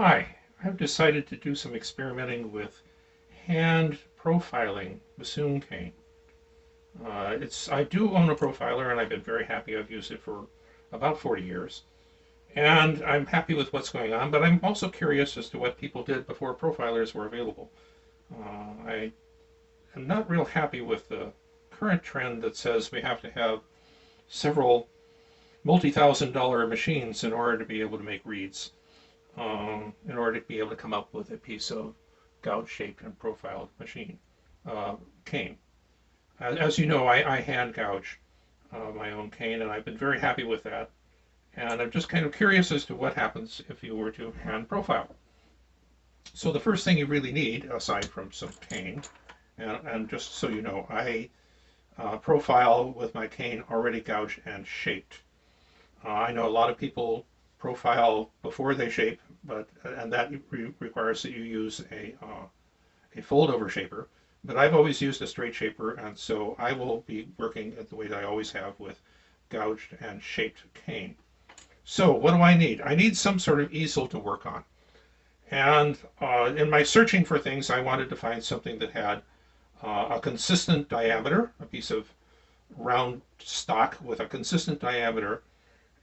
Hi, I've decided to do some experimenting with hand profiling bassoon cane. I do own a profiler and I've been very happy. I've used it for about 40 years and I'm happy with what's going on, but I'm also curious as to what people did before profilers were available. I am not real happy with the current trend that says we have to have several multi-thousand-dollar machines in order to be able to make reeds. In order to be able to come up with a piece of gouge-shaped and profiled machine cane. As you know, I hand gouge my own cane, and I've been very happy with that. And I'm just kind of curious as to what happens if you were to hand profile. So the first thing you really need, aside from some cane, and just so you know, I profile with my cane already gouged and shaped. I know a lot of people profile before they shape, and that requires that you use a fold over shaper. But I've always used a straight shaper, and so I will be working the way that I always have with gouged and shaped cane. So what do I need? I need some sort of easel to work on. And in my searching for things, I wanted to find something that had a consistent diameter, a piece of round stock with a consistent diameter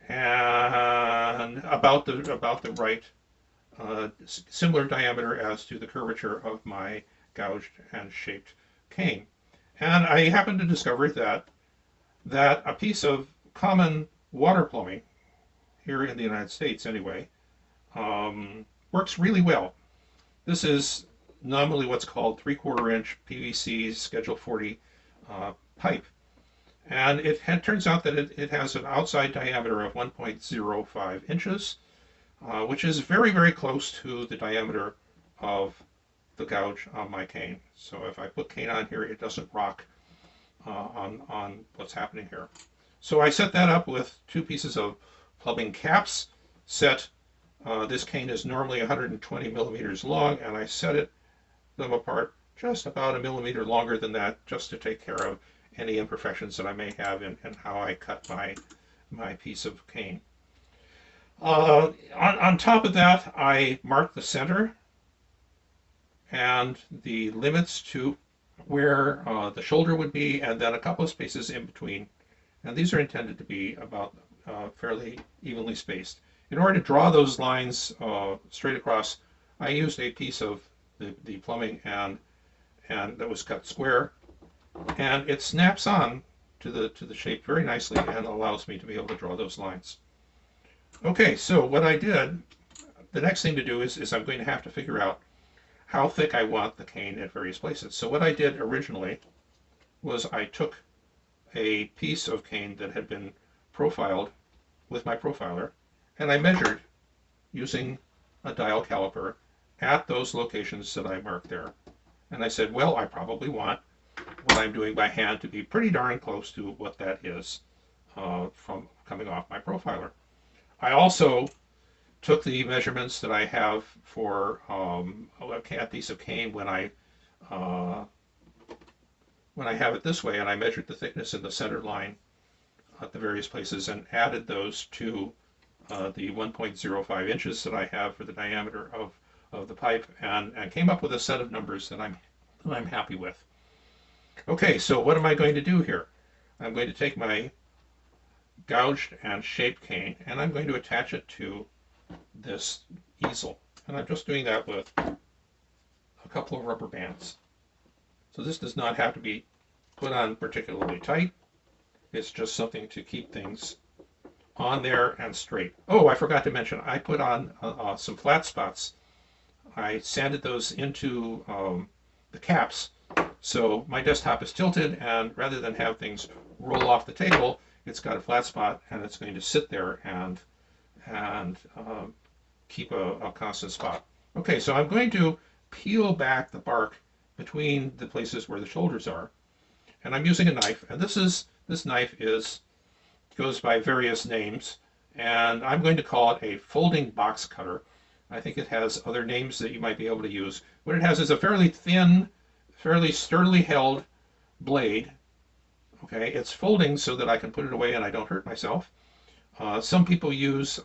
and about the right similar diameter as to the curvature of my gouged and shaped cane. And I happened to discover that a piece of common water plumbing here in the United States anyway works really well. This is nominally what's called 3/4 inch PVC Schedule 40 pipe. And turns out that it has an outside diameter of 1.05 inches, which is very, very close to the diameter of the gouge on my cane. So if I put cane on here, it doesn't rock on what's happening here. So I set that up with two pieces of plumbing caps. This cane is normally 120 millimeters long, and I set them apart just about a millimeter longer than that, just to take care of any imperfections that I may have in how I cut my piece of cane. On top of that, I marked the center and the limits to where the shoulder would be, and then a couple of spaces in between. And these are intended to be about fairly evenly spaced. In order to draw those lines straight across, I used a piece of the plumbing and that was cut square, and it snaps on to the shape very nicely and allows me to be able to draw those lines. Okay, so what I did, the next thing to do is I'm going to have to figure out how thick I want the cane at various places. So what I did originally was I took a piece of cane that had been profiled with my profiler, and I measured using a dial caliper at those locations that I marked there. And I said, well, I probably want what I'm doing by hand to be pretty darn close to what that is from coming off my profiler. I also took the measurements that I have for a piece of cane when I have it this way, and I measured the thickness in the center line at the various places and added those to the 1.05 inches that I have for the diameter of the pipe, and came up with a set of numbers that I'm happy with. Okay, so what am I going to do here? I'm going to take my gouged and shaped cane, and I'm going to attach it to this easel. And I'm just doing that with a couple of rubber bands. So this does not have to be put on particularly tight. It's just something to keep things on there and straight. Oh, I forgot to mention, I put on some flat spots. I sanded those into the caps, so my desktop is tilted, and rather than have things roll off the table, it's got a flat spot, and it's going to sit there and keep a constant spot. Okay, so I'm going to peel back the bark between the places where the shoulders are, and I'm using a knife, and this knife goes by various names, and I'm going to call it a folding box cutter. I think it has other names that you might be able to use. What it has is a fairly thin, fairly sturdily held blade. Okay, it's folding so that I can put it away and I don't hurt myself. Some people use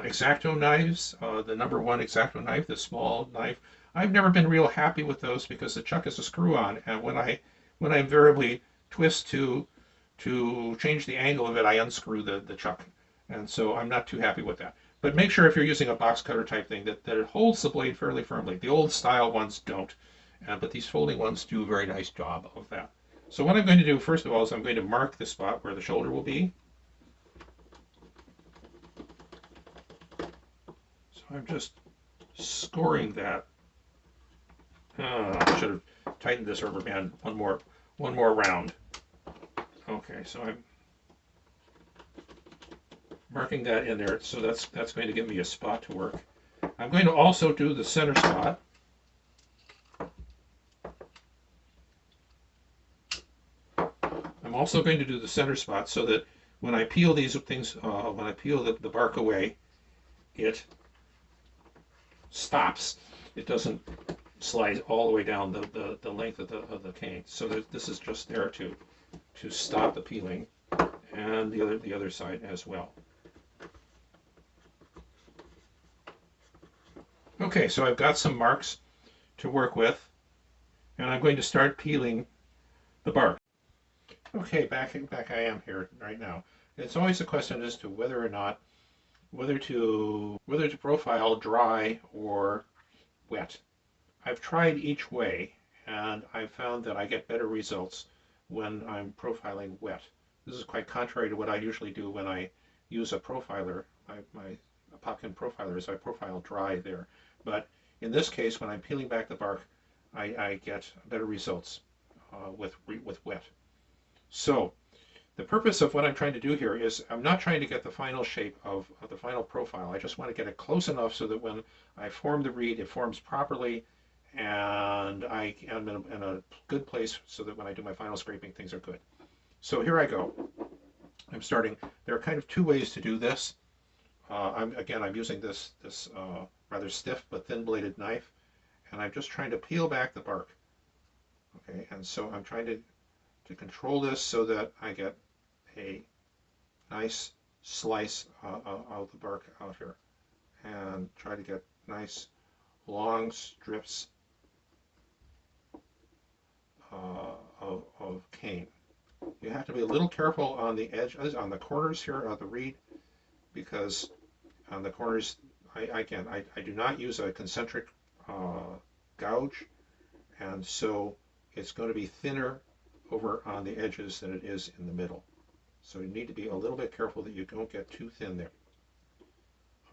X-Acto knives, the number one X-Acto knife, the small knife. I've never been real happy with those because the chuck is a screw-on, and when I invariably twist to change the angle of it, I unscrew the chuck, and so I'm not too happy with that. But make sure if you're using a box cutter type thing that it holds the blade fairly firmly. The old style ones don't, but these folding ones do a very nice job of that. So what I'm going to do first of all is I'm going to mark the spot where the shoulder will be. So I'm just scoring that. I should have tightened this rubber band one more round. Okay, so I'm marking that in there, so that's going to give me a spot to work. I'm going to also do the center spot. I'm also going to do the center spot so that when I peel these things, when I peel the bark away, it stops. It doesn't slide all the way down the length of the cane. So this is just there to stop the peeling, and the other side as well. Okay, so I've got some marks to work with, and I'm going to start peeling the bark. Okay, back I am here right now. It's always a question as to whether or not whether to profile dry or wet. I've tried each way, and I've found that I get better results when I'm profiling wet. This is quite contrary to what I usually do when I use a profiler. My Popkin profiler is I profile dry there. But in this case, when I'm peeling back the bark, I get better results with wet. So the purpose of what I'm trying to do here is I'm not trying to get the final shape of the final profile. I just want to get it close enough so that when I form the reed, it forms properly, and I am in a good place so that when I do my final scraping, things are good. So here I go. I'm starting. There are kind of two ways to do this. I'm using this rather stiff but thin-bladed knife, and I'm just trying to peel back the bark. Okay, and so I'm trying to control this so that I get a nice slice of the bark out here, and try to get nice long strips of cane. You have to be a little careful on the edges, on the corners here of the reed, because on the corners, I do not use a concentric gouge, and so it's going to be thinner over on the edges than it is in the middle. So you need to be a little bit careful that you don't get too thin there.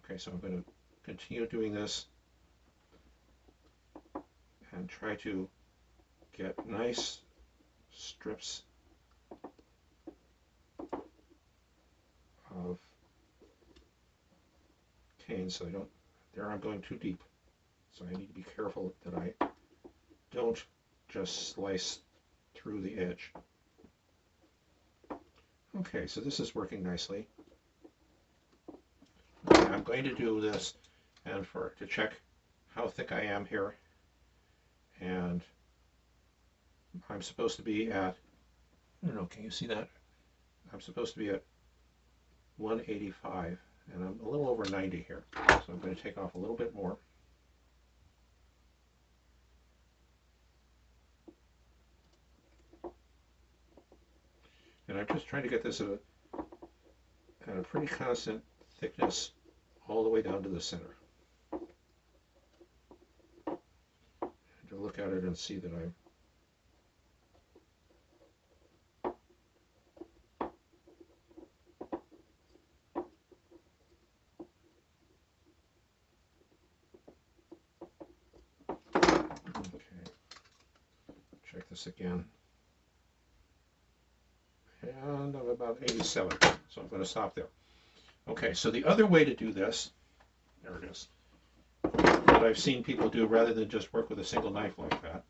Okay, so I'm going to continue doing this and try to get nice strips of cane so there I'm going too deep. So I need to be careful that I don't just slice through the edge. Okay, so this is working nicely. Okay, I'm going to do this and to check how thick I am here, and I'm supposed to be at, I don't know, can you see that? I'm supposed to be at 185, and I'm a little over 90 here. So I'm going to take off a little bit more. And I'm just trying to get this at a pretty constant thickness all the way down to the center. And to look at it and see that I'm okay. Check this again. And I'm about 87, so I'm going to stop there. Okay, so the other way to do this, there it is, that I've seen people do rather than just work with a single knife like that,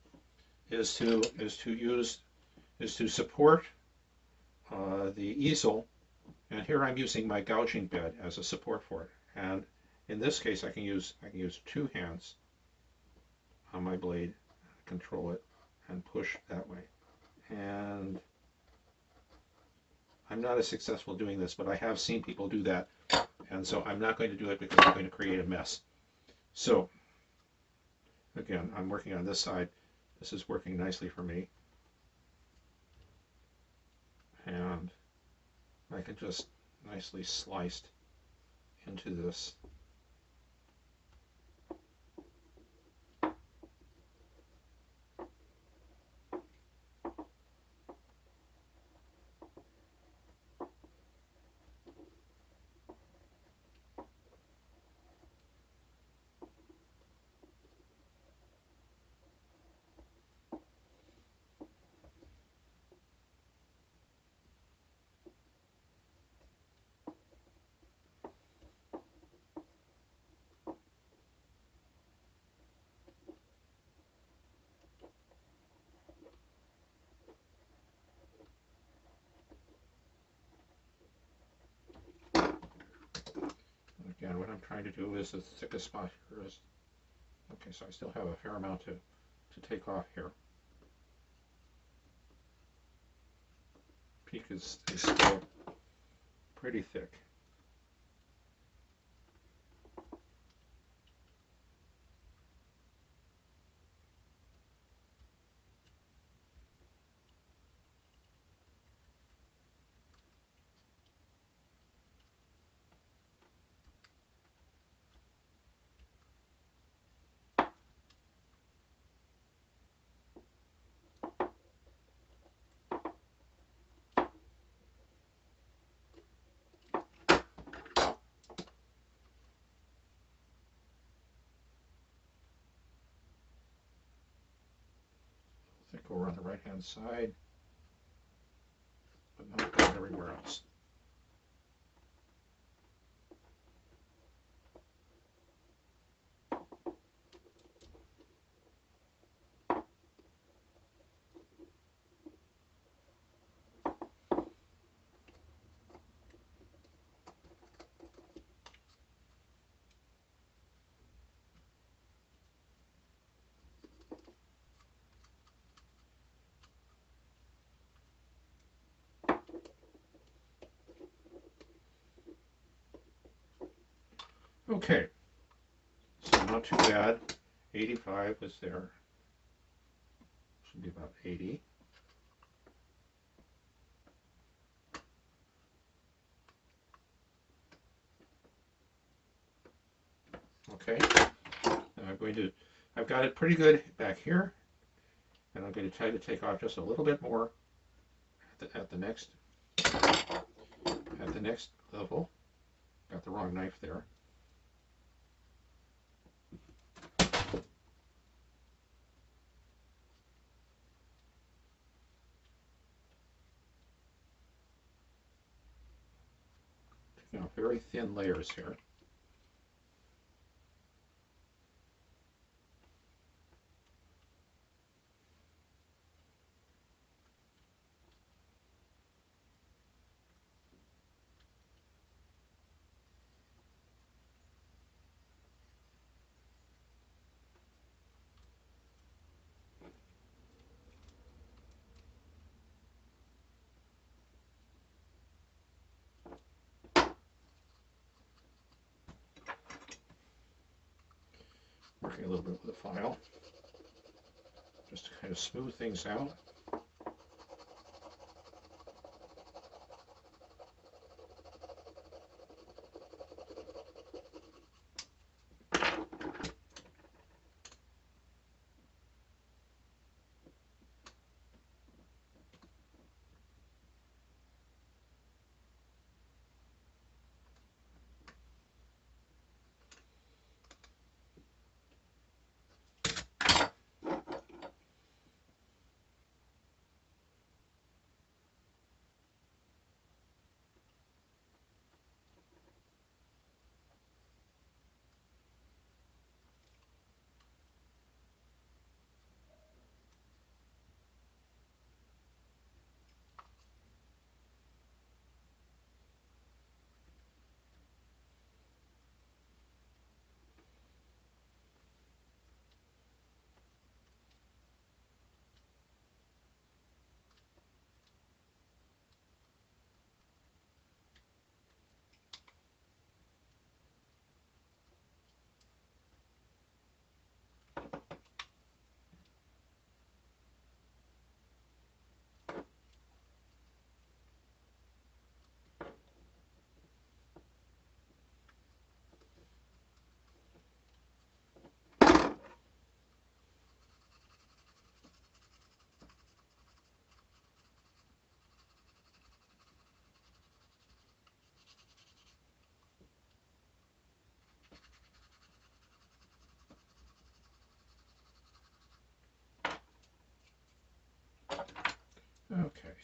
is to support the easel, and here I'm using my gouging bed as a support for it. And in this case, I can use two hands on my blade, control it, and push that way. And I'm not as successful doing this, but I have seen people do that, And so I'm not going to do it because I'm going to create a mess. So again, I'm working on this side. This is working nicely for me. And I can just nicely slice into this. Again, what I'm trying to do is the thickest spot here is, okay, so I still have a fair amount to take off here. Peak is still pretty thick. Thick over on the right hand side, but not going everywhere else. Okay, so not too bad. 85 was there. Should be about 80. Okay, now I've got it pretty good back here, and I'm going to try to take off just a little bit more at the next level. Got the wrong knife there. Taking off very thin layers here. Working a little bit with the file, just to kind of smooth things out.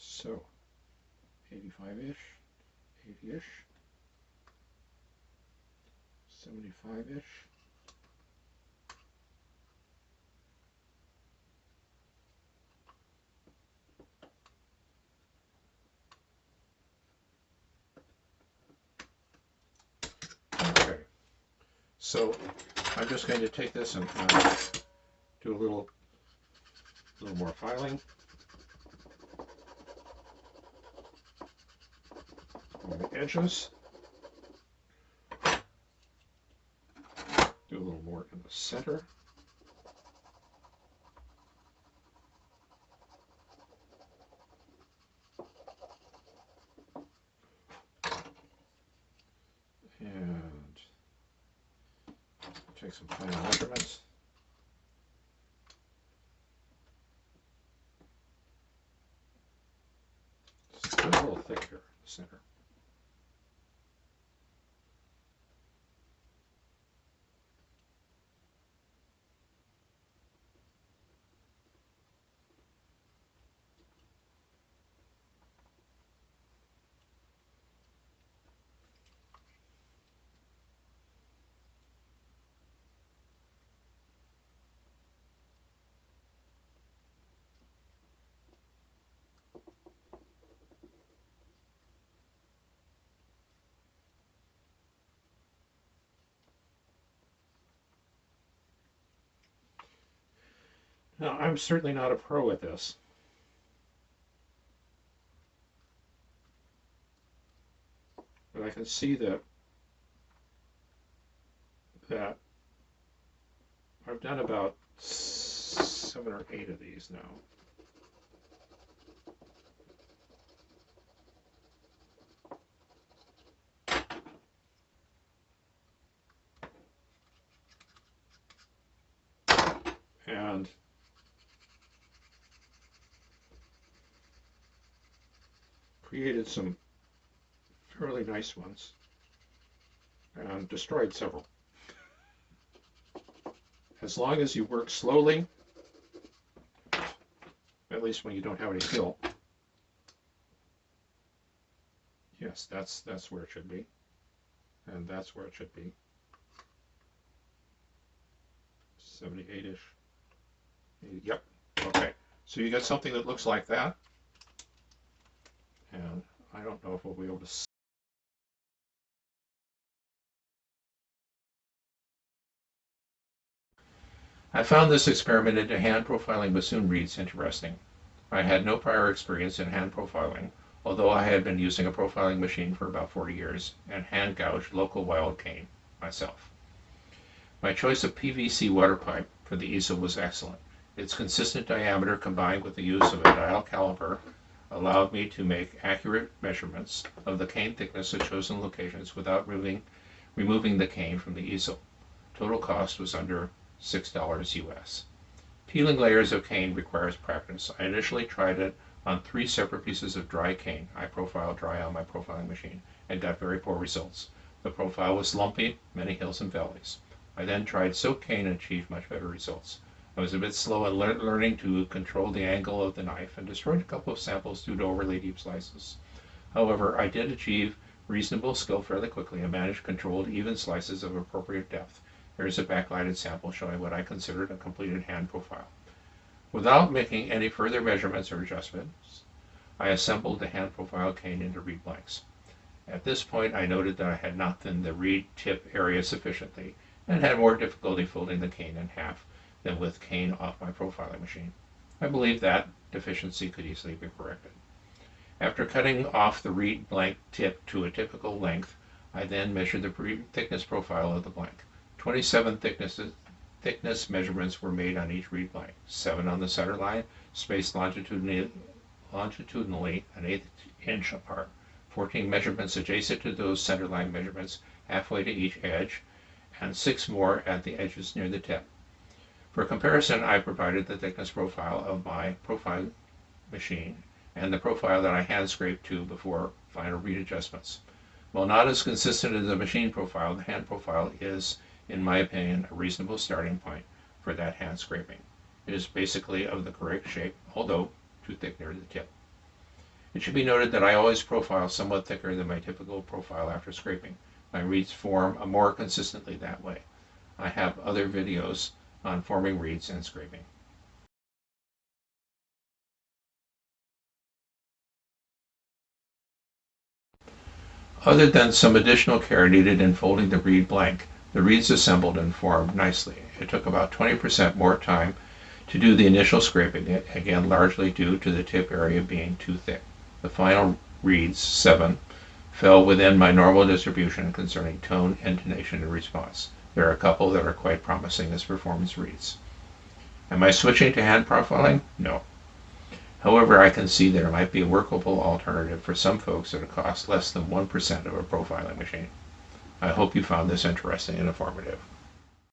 so 85-ish, 80-ish, 75-ish. Okay, so I'm just going to take this and do a little more filing on the edges. Do a little more in the center. And take some final measurements. It's a little thick here in the center. Now, I'm certainly not a pro at this, but I can see that I've done about 7 or 8 of these now. And created some fairly nice ones and destroyed several. As long as you work slowly, at least when you don't have any fill. Yes, that's where it should be. And that's where it should be. 78-ish. Yep. Okay. So you get something that looks like that. And I don't know if we'll be able to. I found this experiment into hand profiling bassoon reeds interesting. I had no prior experience in hand profiling, although I had been using a profiling machine for about 40 years and hand gouged local wild cane myself. My choice of PVC water pipe for the easel was excellent. Its consistent diameter combined with the use of a dial caliper allowed me to make accurate measurements of the cane thickness at chosen locations without removing the cane from the easel. Total cost was under $6 US. Peeling layers of cane requires practice. I initially tried it on 3 separate pieces of dry cane I profiled dry on my profiling machine and got very poor results. The profile was lumpy, many hills and valleys. I then tried soaked cane and achieved much better results. I was a bit slow in learning to control the angle of the knife and destroyed a couple of samples due to overly deep slices. However, I did achieve reasonable skill fairly quickly and managed controlled even slices of appropriate depth. Here is a backlighted sample showing what I considered a completed hand profile. Without making any further measurements or adjustments, I assembled the hand profile cane into reed blanks. At this point, I noted that I had not thinned the reed tip area sufficiently and had more difficulty folding the cane in half than with cane off my profiling machine. I believe that deficiency could easily be corrected. After cutting off the reed blank tip to a typical length, I then measured the thickness profile of the blank. 27 thickness measurements were made on each reed blank, 7 on the center line, spaced longitudinally an 1/8 inch apart, 14 measurements adjacent to those center line measurements halfway to each edge, and 6 more at the edges near the tip. For comparison, I provided the thickness profile of my profile machine and the profile that I hand scraped to before final reed adjustments. While not as consistent as the machine profile, the hand profile is, in my opinion, a reasonable starting point for that hand scraping. It is basically of the correct shape, although too thick near the tip. It should be noted that I always profile somewhat thicker than my typical profile after scraping. My reeds form more consistently that way. I have other videos on forming reeds and scraping. Other than some additional care needed in folding the reed blank, the reeds assembled and formed nicely. It took about 20% more time to do the initial scraping, again largely due to the tip area being too thick. The final reeds, 7, fell within my normal distribution concerning tone, intonation, and response. There are a couple that are quite promising as performance reeds. Am I switching to hand profiling? No. However, I can see there might be a workable alternative for some folks at a cost less than 1% of a profiling machine. I hope you found this interesting and informative.